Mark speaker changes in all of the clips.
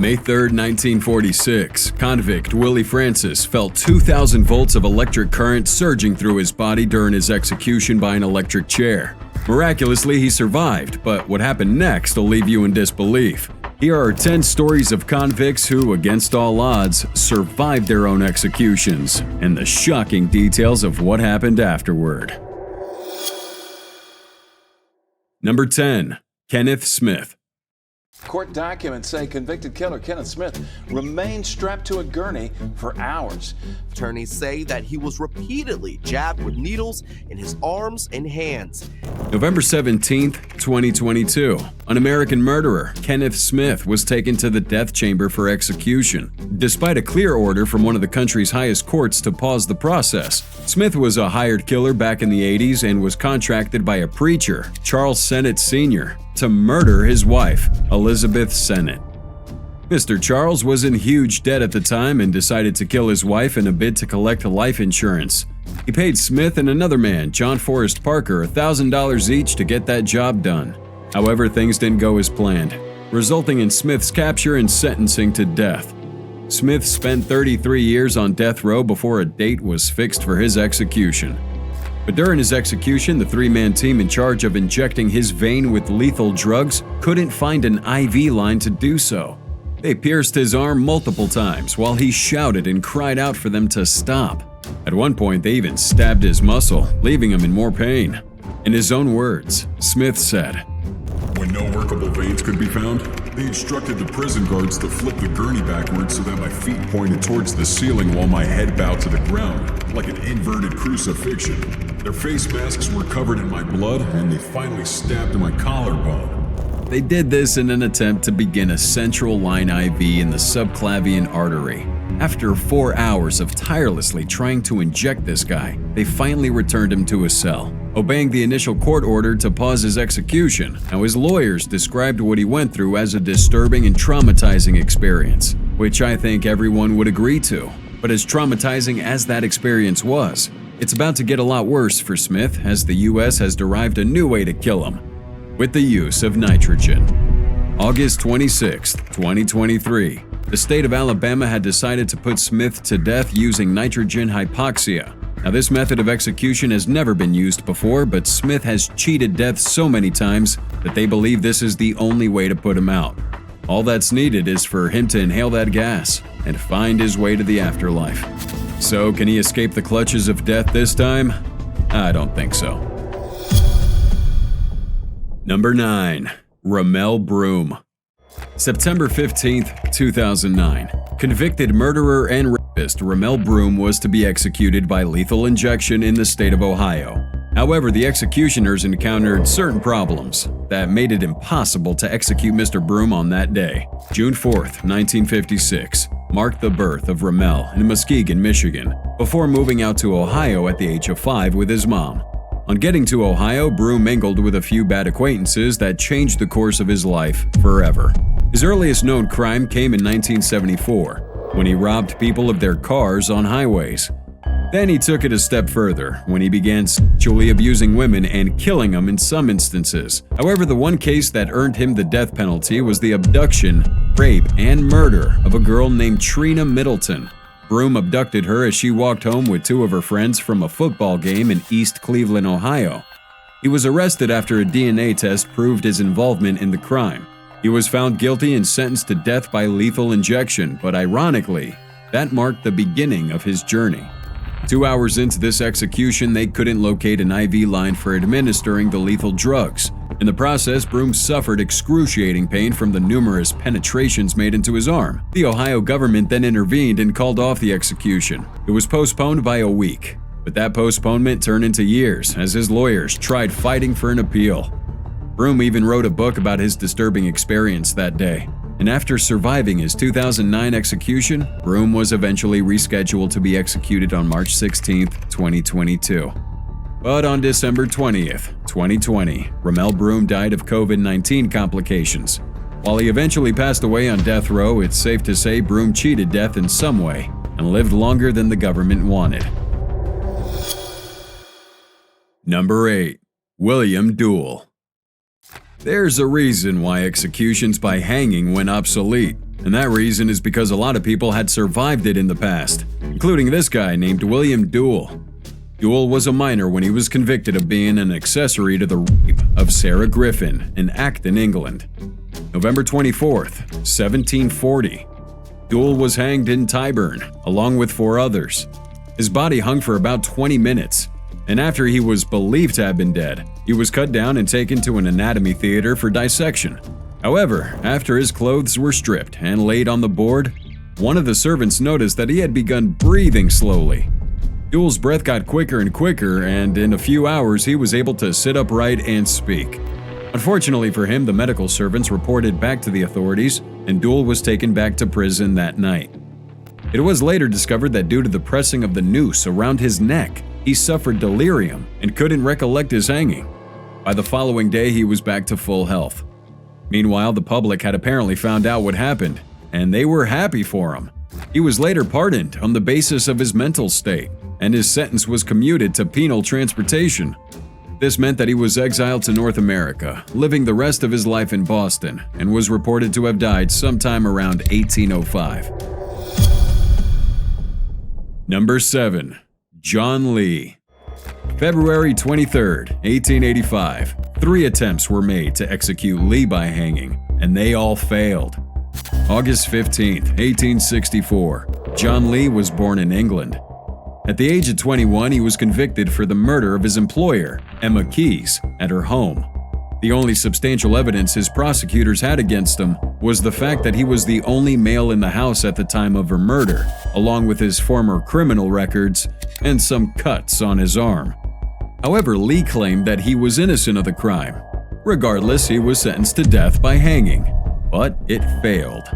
Speaker 1: May 3, 1946, convict Willie Francis felt 2,000 volts of electric current surging through his body during his execution by an electric chair. Miraculously, he survived, but what happened next will leave you in disbelief. Here are 10 stories of convicts who, against all odds, survived their own executions, and the shocking details of what happened afterward. Number 10. Kenneth Smith.
Speaker 2: Court documents say convicted killer Kenneth Smith remained strapped to a gurney for hours.
Speaker 3: Attorneys say that he was repeatedly jabbed with needles in his arms and hands.
Speaker 1: November 17, 2022. An American murderer, Kenneth Smith, was taken to the death chamber for execution. Despite a clear order from one of the country's highest courts to pause the process, Smith was a hired killer back in the 80s and was contracted by a preacher, Charles Sennett Sr., to murder his wife, Elizabeth Sennett. Mr. Charles was in huge debt at the time and decided to kill his wife in a bid to collect life insurance. He paid Smith and another man, John Forrest Parker, $1,000 each to get that job done. However, things didn't go as planned, resulting in Smith's capture and sentencing to death. Smith spent 33 years on death row before a date was fixed for his execution. But during his execution, the three-man team in charge of injecting his vein with lethal drugs couldn't find an IV line to do so. They pierced his arm multiple times while he shouted and cried out for them to stop. At one point, they even stabbed his muscle, leaving him in more pain. In his own words, Smith said,
Speaker 4: "When no workable veins could be found, they instructed the prison guards to flip the gurney backwards so that my feet pointed towards the ceiling while my head bowed to the ground, like an inverted crucifixion. Their face masks were covered in my blood, and they finally stabbed my collarbone."
Speaker 1: They did this in an attempt to begin a central line IV in the subclavian artery. After 4 hours of tirelessly trying to inject this guy, they finally returned him to his cell, obeying the initial court order to pause his execution. Now, his lawyers described what he went through as a disturbing and traumatizing experience, which I think everyone would agree to. But as traumatizing as that experience was, it's about to get a lot worse for Smith, as the U.S. has derived a new way to kill him, with the use of nitrogen. August 26, 2023. The state of Alabama had decided to put Smith to death using nitrogen hypoxia. Now, this method of execution has never been used before, but Smith has cheated death so many times that they believe this is the only way to put him out. All that's needed is for him to inhale that gas and find his way to the afterlife. So, can he escape the clutches of death this time? I don't think so. Number 9. Ramel Broom. September 15, 2009. Convicted murderer and rapist Ramel Broom was to be executed by lethal injection in the state of Ohio. However, the executioners encountered certain problems that made it impossible to execute Mr. Broom on that day. June 4, 1956, marked the birth of Ramel in Muskegon, Michigan, before moving out to Ohio at the age of 5 with his mom. On getting to Ohio, Broom mingled with a few bad acquaintances that changed the course of his life forever. His earliest known crime came in 1974, when he robbed people of their cars on highways. Then he took it a step further, when he began sexually abusing women and killing them in some instances. However, the one case that earned him the death penalty was the abduction, rape, and murder of a girl named Trina Middleton. Broom abducted her as she walked home with 2 of her friends from a football game in East Cleveland, Ohio. He was arrested after a DNA test proved his involvement in the crime. He was found guilty and sentenced to death by lethal injection, but ironically, that marked the beginning of his journey. 2 hours into this execution, they couldn't locate an IV line for administering the lethal drugs. In the process, Broom suffered excruciating pain from the numerous penetrations made into his arm. The Ohio government then intervened and called off the execution. It was postponed by a week, but that postponement turned into years as his lawyers tried fighting for an appeal. Broom even wrote a book about his disturbing experience that day. And after surviving his 2009 execution, Broom was eventually rescheduled to be executed on March 16, 2022. But on December 20th, 2020, Ramel Broom died of COVID-19 complications. While he eventually passed away on death row, it's safe to say Broom cheated death in some way and lived longer than the government wanted. Number 8. William Duel. There's a reason why executions by hanging went obsolete. and that reason is because a lot of people had survived it in the past, including this guy named William Duel. Duel was a minor when he was convicted of being an accessory to the rape of Sarah Griffin in Acton, England. November 24th, 1740. Duel was hanged in Tyburn, along with 4 others. His body hung for about 20 minutes, and after he was believed to have been dead, he was cut down and taken to an anatomy theater for dissection. However, after his clothes were stripped and laid on the board, one of the servants noticed that he had begun breathing slowly. Duel's breath got quicker and quicker, and in a few hours he was able to sit upright and speak. Unfortunately for him, the medical servants reported back to the authorities, and Duel was taken back to prison that night. It was later discovered that due to the pressing of the noose around his neck, he suffered delirium and couldn't recollect his hanging. By the following day, he was back to full health. Meanwhile, the public had apparently found out what happened, and they were happy for him. He was later pardoned on the basis of his mental state, and his sentence was commuted to penal transportation. This meant that he was exiled to North America, living the rest of his life in Boston, and was reported to have died sometime around 1805. Number 7. John Lee. February 23, 1885. 3 attempts were made to execute Lee by hanging, and they all failed. August 15, 1864. John Lee was born in England. At the age of 21, he was convicted for the murder of his employer, Emma Keyes, at her home. The only substantial evidence his prosecutors had against him was the fact that he was the only male in the house at the time of her murder, along with his former criminal records and some cuts on his arm. However, Lee claimed that he was innocent of the crime. Regardless, he was sentenced to death by hanging, but it failed.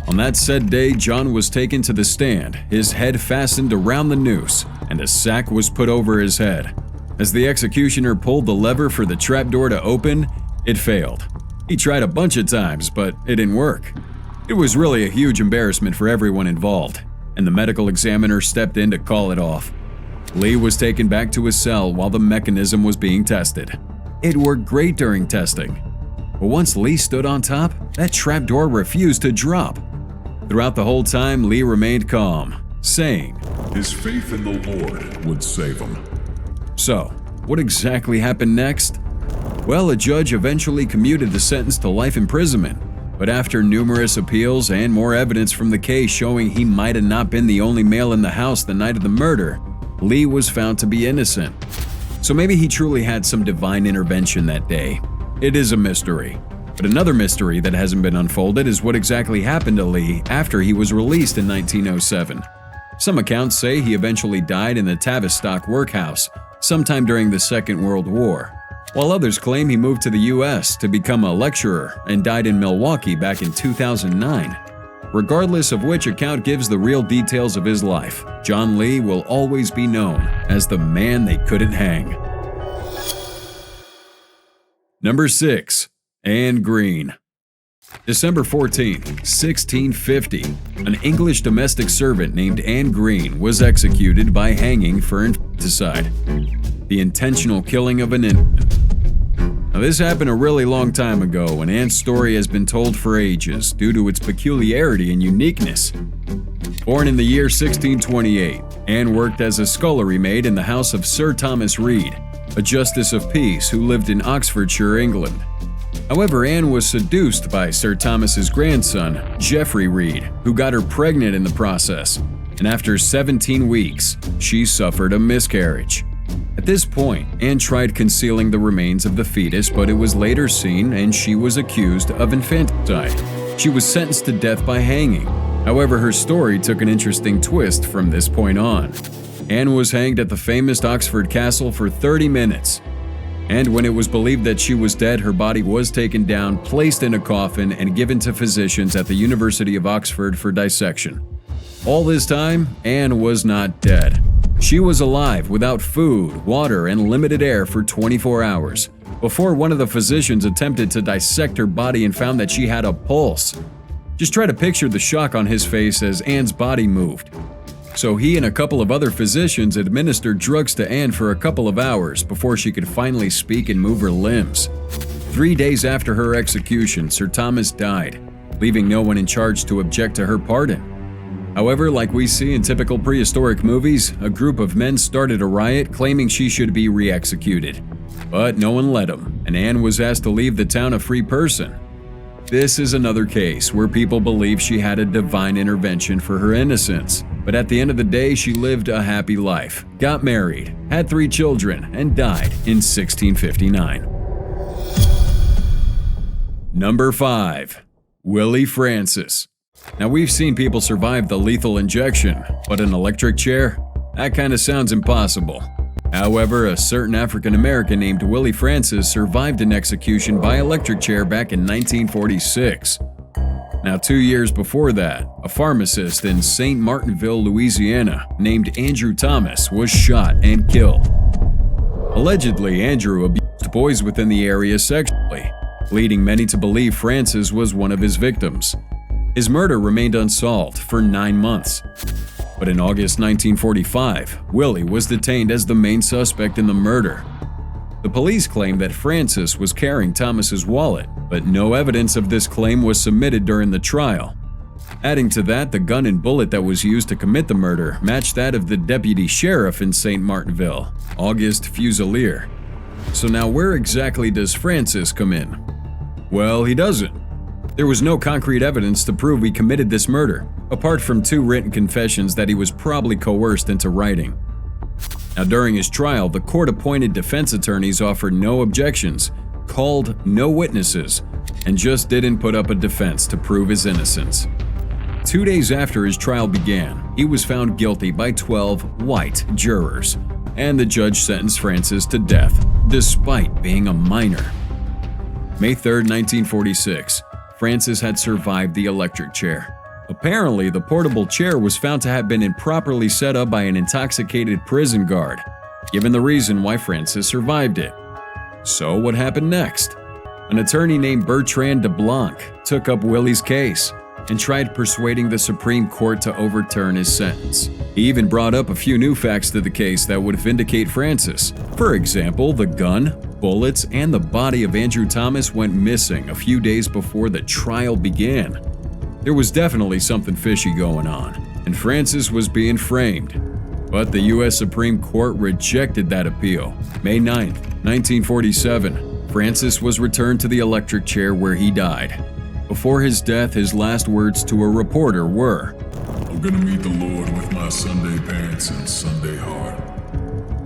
Speaker 1: On that said day, John was taken to the stand, his head fastened around the noose, and a sack was put over his head. As the executioner pulled the lever for the trapdoor to open, it failed. He tried a bunch of times, but it didn't work. It was really a huge embarrassment for everyone involved, and the medical examiner stepped in to call it off. Lee was taken back to his cell while the mechanism was being tested. It worked great during testing, but once Lee stood on top, that trapdoor refused to drop. Throughout the whole time, Lee remained calm, saying,
Speaker 4: His faith in the Lord would save him.
Speaker 1: So, what exactly happened next? Well, a judge eventually commuted the sentence to life imprisonment, but after numerous appeals and more evidence from the case showing he might have not been the only male in the house the night of the murder, Lee was found to be innocent. So maybe he truly had some divine intervention that day. It is a mystery. But another mystery that hasn't been unfolded is what exactly happened to Lee after he was released in 1907. Some accounts say he eventually died in the Tavistock workhouse sometime during the Second World War, while others claim he moved to the U.S. to become a lecturer and died in Milwaukee back in 2009. Regardless of which account gives the real details of his life, John Lee will always be known as the man they couldn't hang. Number 6. Anne Green. December 14, 1650, an English domestic servant named Anne Green was executed by hanging for infanticide, the intentional killing of an infant. Now, this happened a really long time ago, and Anne's story has been told for ages due to its peculiarity and uniqueness. Born in the year 1628, Anne worked as a scullery maid in the house of Sir Thomas Reed, a justice of peace who lived in Oxfordshire, England. However, Anne was seduced by Sir Thomas's grandson, Geoffrey Reed, who got her pregnant in the process, and after 17 weeks, she suffered a miscarriage. At this point, Anne tried concealing the remains of the fetus, but it was later seen and she was accused of infanticide. She was sentenced to death by hanging. However, her story took an interesting twist from this point on. Anne was hanged at the famous Oxford Castle for 30 minutes. And when it was believed that she was dead, her body was taken down, placed in a coffin, and given to physicians at the University of Oxford for dissection. All this time, Anne was not dead. She was alive without food, water, and limited air for 24 hours, before one of the physicians attempted to dissect her body and found that she had a pulse. Just try to picture the shock on his face as Anne's body moved. So he and a couple of other physicians administered drugs to Anne for a couple of hours before she could finally speak and move her limbs. 3 days after her execution, Sir Thomas died, leaving no one in charge to object to her pardon. However, like we see in typical prehistoric movies, a group of men started a riot claiming she should be re-executed. But no one let them, and Anne was asked to leave the town a free person. This is another case where people believe she had a divine intervention for her innocence. But at the end of the day, she lived a happy life, got married, had 3 children, and died in 1659. Number 5. Willie Francis. Now, we've seen people survive the lethal injection, but an electric chair? That kind of sounds impossible. However, a certain African American named Willie Francis survived an execution by electric chair back in 1946. Now, 2 years before that, a pharmacist in St. Martinville, Louisiana, named Andrew Thomas was shot and killed. Allegedly, Andrew abused boys within the area sexually, leading many to believe Francis was one of his victims. His murder remained unsolved for 9 months. But in August 1945, Willie was detained as the main suspect in the murder. The police claimed that Francis was carrying Thomas's wallet, but no evidence of this claim was submitted during the trial. Adding to that, the gun and bullet that was used to commit the murder matched that of the deputy sheriff in St. Martinville, Auguste Fuselier. So now where exactly does Francis come in? Well, he doesn't. There was no concrete evidence to prove he committed this murder, apart from 2 written confessions that he was probably coerced into writing. Now, during his trial, the court-appointed defense attorneys offered no objections, called no witnesses, and just didn't put up a defense to prove his innocence. 2 days after his trial began, he was found guilty by 12 white jurors, and the judge sentenced Francis to death, despite being a minor. May 3, 1946. Francis had survived the electric chair. Apparently, the portable chair was found to have been improperly set up by an intoxicated prison guard, given the reason why Francis survived it. So what happened next? An attorney named Bertrand de Blanc took up Willie's case and tried persuading the Supreme Court to overturn his sentence. He even brought up a few new facts to the case that would vindicate Francis. For example, the gun, bullets, and the body of Andrew Thomas went missing a few days before the trial began. There was definitely something fishy going on, and Francis was being framed. But the U.S. Supreme Court rejected that appeal. May 9, 1947, Francis was returned to the electric chair where he died. Before his death, his last words to a reporter were,
Speaker 4: "I'm gonna meet the Lord with my Sunday pants and Sunday heart."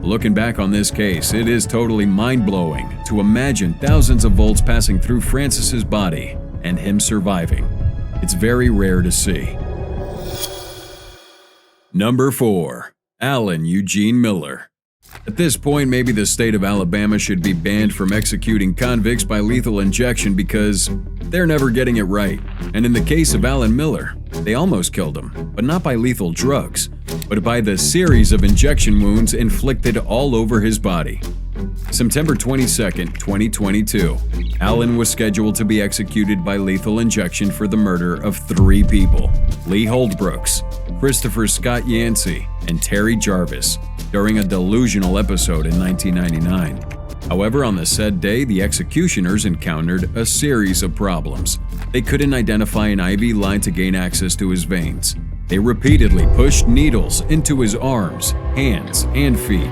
Speaker 1: Looking back on this case, it is totally mind-blowing to imagine thousands of volts passing through Francis's body and him surviving. It's very rare to see. Number 4. Allan Eugene Miller. At this point, maybe the state of Alabama should be banned from executing convicts by lethal injection because they're never getting it right. And in the case of Allan Miller, they almost killed him, but not by lethal drugs, but by the series of injection wounds inflicted all over his body. September 22, 2022, Allan was scheduled to be executed by lethal injection for the murder of 3 people: Lee Holdbrooks, Christopher Scott Yancey, and Terry Jarvis, during a delusional episode in 1999. However, on the said day, the executioners encountered a series of problems. They couldn't identify an IV line to gain access to his veins. They repeatedly pushed needles into his arms, hands, and feet.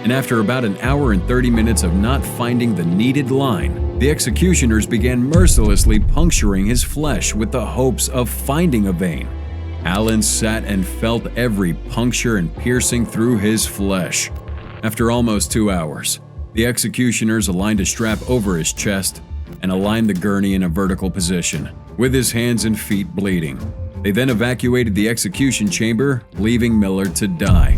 Speaker 1: And after about an hour and 30 minutes of not finding the needed line, the executioners began mercilessly puncturing his flesh with the hopes of finding a vein. Allan sat and felt every puncture and piercing through his flesh. After almost 2 hours, the executioners aligned a strap over his chest and aligned the gurney in a vertical position, with his hands and feet bleeding. They then evacuated the execution chamber, leaving Miller to die.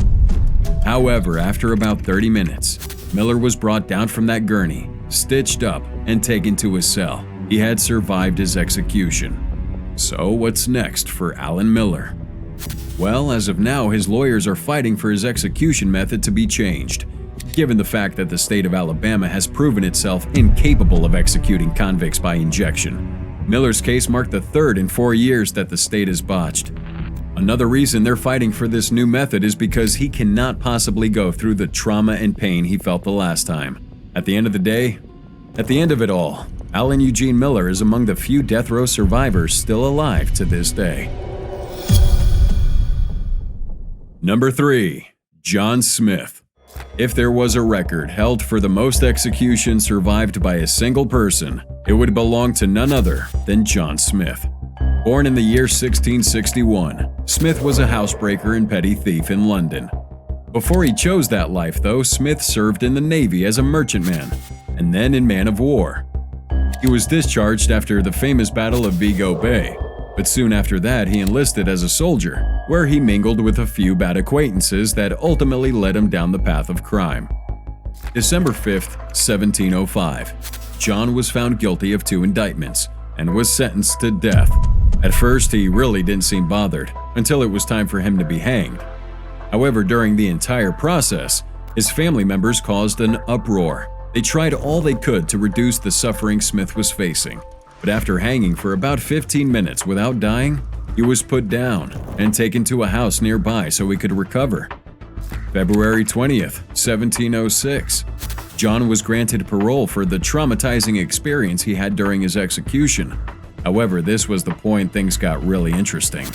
Speaker 1: However, after about 30 minutes, Miller was brought down from that gurney, stitched up, and taken to his cell. He had survived his execution. So what's next for Allan Miller? Well, as of now, his lawyers are fighting for his execution method to be changed, given the fact that the state of Alabama has proven itself incapable of executing convicts by injection. Miller's case marked the 3rd in 4 years that the state has botched. Another reason they're fighting for this new method is because he cannot possibly go through the trauma and pain he felt the last time. At the end of it all, Allan Eugene Miller is among the few death row survivors still alive to this day. Number 3. John Smith. If there was a record held for the most executions survived by a single person, it would belong to none other than John Smith. Born in the year 1661, Smith was a housebreaker and petty thief in London. Before he chose that life, though, Smith served in the Navy as a merchantman, and then in man of war. He was discharged after the famous Battle of Vigo Bay, but soon after that he enlisted as a soldier, where he mingled with a few bad acquaintances that ultimately led him down the path of crime. December 5, 1705, John was found guilty of 2 indictments and was sentenced to death. At first, he really didn't seem bothered until it was time for him to be hanged. However, during the entire process, his family members caused an uproar. They tried all they could to reduce the suffering Smith was facing, but after hanging for about 15 minutes without dying, he was put down and taken to a house nearby so he could recover. February 20th, 1706, John was granted parole for the traumatizing experience he had during his execution. However, this was the point things got really interesting.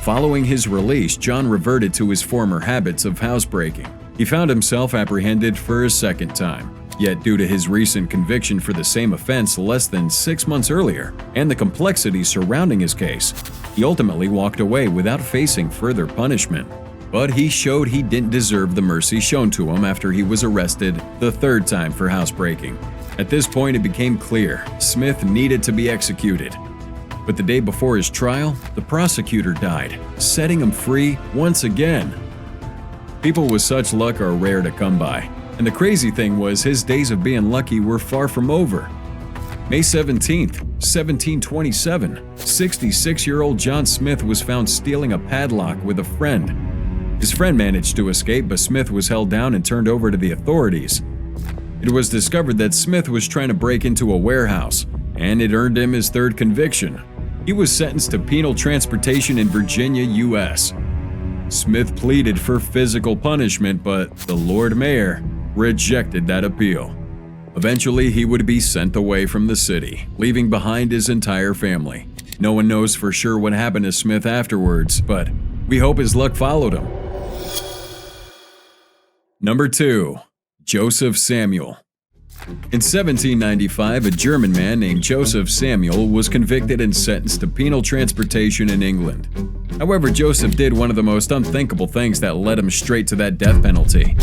Speaker 1: Following his release, John reverted to his former habits of housebreaking. He found himself apprehended for a second time. Yet due to his recent conviction for the same offense less than 6 months earlier, and the complexity surrounding his case, he ultimately walked away without facing further punishment. But he showed he didn't deserve the mercy shown to him after he was arrested the 3rd time for housebreaking. At this point, it became clear Smith needed to be executed. But the day before his trial, the prosecutor died, setting him free once again. People with such luck are rare to come by, and the crazy thing was his days of being lucky were far from over. May 17, 1727, 66-year-old John Smith was found stealing a padlock with a friend. His friend managed to escape, but Smith was held down and turned over to the authorities. It was discovered that Smith was trying to break into a warehouse, and it earned him his 3rd conviction. He was sentenced to penal transportation in Virginia, U.S. Smith pleaded for physical punishment, but the Lord Mayor rejected that appeal. Eventually, he would be sent away from the city, leaving behind his entire family. No one knows for sure what happened to Smith afterwards, but we hope his luck followed him. Number 2. Joseph Samuel. In 1795, a German man named Joseph Samuel was convicted and sentenced to penal transportation in England. However, Joseph did one of the most unthinkable things that led him straight to that death penalty.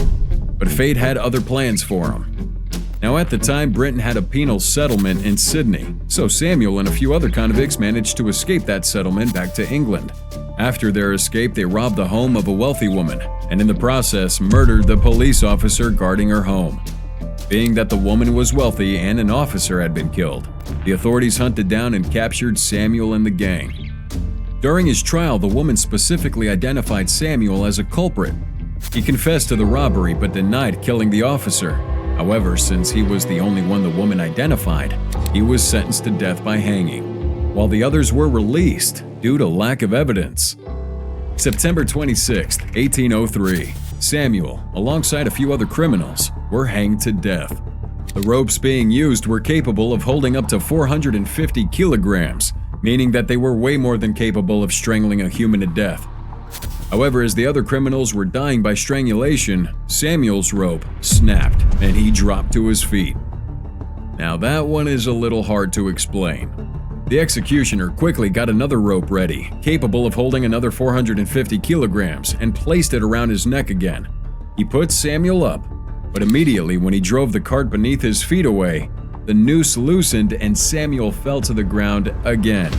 Speaker 1: But fate had other plans for him. Now, at the time, Britain had a penal settlement in Sydney, so Samuel and a few other convicts managed to escape that settlement back to England. After their escape, they robbed the home of a wealthy woman, and in the process, murdered the police officer guarding her home. Being that the woman was wealthy and an officer had been killed, the authorities hunted down and captured Samuel and the gang. During his trial, the woman specifically identified Samuel as a culprit. He confessed to the robbery but denied killing the officer. However, since he was the only one the woman identified, he was sentenced to death by hanging, while the others were released due to lack of evidence. September 26, 1803, Samuel, alongside a few other criminals, were hanged to death. The ropes being used were capable of holding up to 450 kilograms, meaning that they were way more than capable of strangling a human to death. However, as the other criminals were dying by strangulation, Samuel's rope snapped and he dropped to his feet. Now that one is a little hard to explain. The executioner quickly got another rope ready, capable of holding another 450 kilograms, and placed it around his neck again. He put Samuel up, but immediately when he drove the cart beneath his feet away, the noose loosened and Samuel fell to the ground again.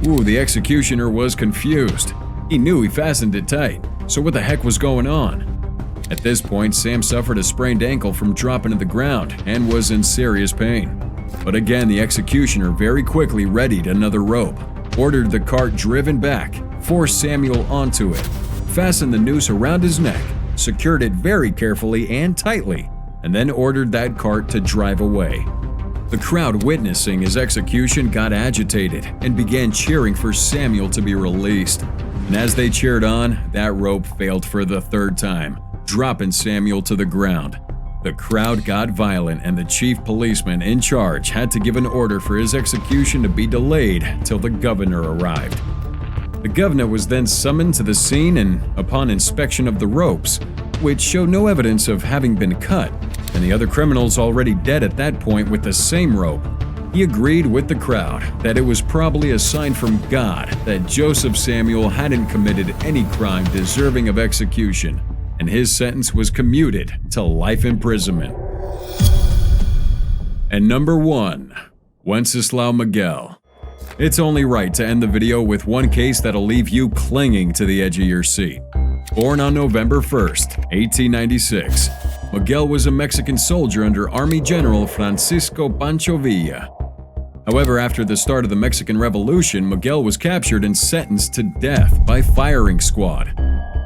Speaker 1: The executioner was confused. He knew he fastened it tight, so what the heck was going on? At this point, Sam suffered a sprained ankle from dropping to the ground and was in serious pain. But again, the executioner very quickly readied another rope, ordered the cart driven back, forced Samuel onto it, fastened the noose around his neck, secured it very carefully and tightly, and then ordered that cart to drive away. The crowd witnessing his execution got agitated and began cheering for Samuel to be released. And as they cheered on, that rope failed for the 3rd time, dropping Samuel to the ground. The crowd got violent and the chief policeman in charge had to give an order for his execution to be delayed till the governor arrived. The governor was then summoned to the scene, and upon inspection of the ropes, which showed no evidence of having been cut, and the other criminals already dead at that point with the same rope, he agreed with the crowd that it was probably a sign from God that Joseph Samuel hadn't committed any crime deserving of execution, and his sentence was commuted to life imprisonment. And number 1, Wesley Miguel. It's only right to end the video with one case that'll leave you clinging to the edge of your seat. Born on November 1st, 1896, Miguel was a Mexican soldier under Army General Francisco Pancho Villa. However, after the start of the Mexican Revolution, Miguel was captured and sentenced to death by firing squad.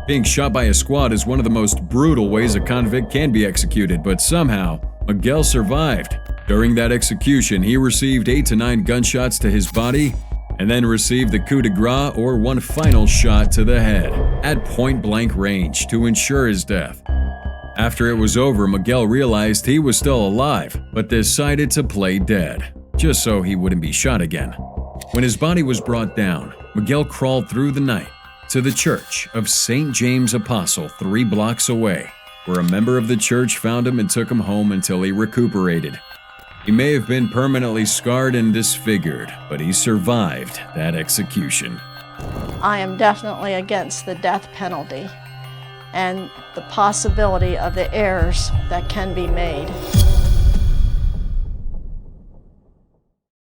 Speaker 1: Being shot by a squad is one of the most brutal ways a convict can be executed, but somehow, Miguel survived. During that execution, he received 8 to 9 gunshots to his body, and then received the coup de grace, or one final shot to the head, at point-blank range to ensure his death. After it was over, Miguel realized he was still alive, but decided to play dead, just so he wouldn't be shot again. When his body was brought down, Miguel crawled through the night to the church of St. James Apostle 3 blocks away, where a member of the church found him and took him home until he recuperated. He may have been permanently scarred and disfigured, but he survived that execution.
Speaker 5: I am definitely against the death penalty and the possibility of the errors that can be made.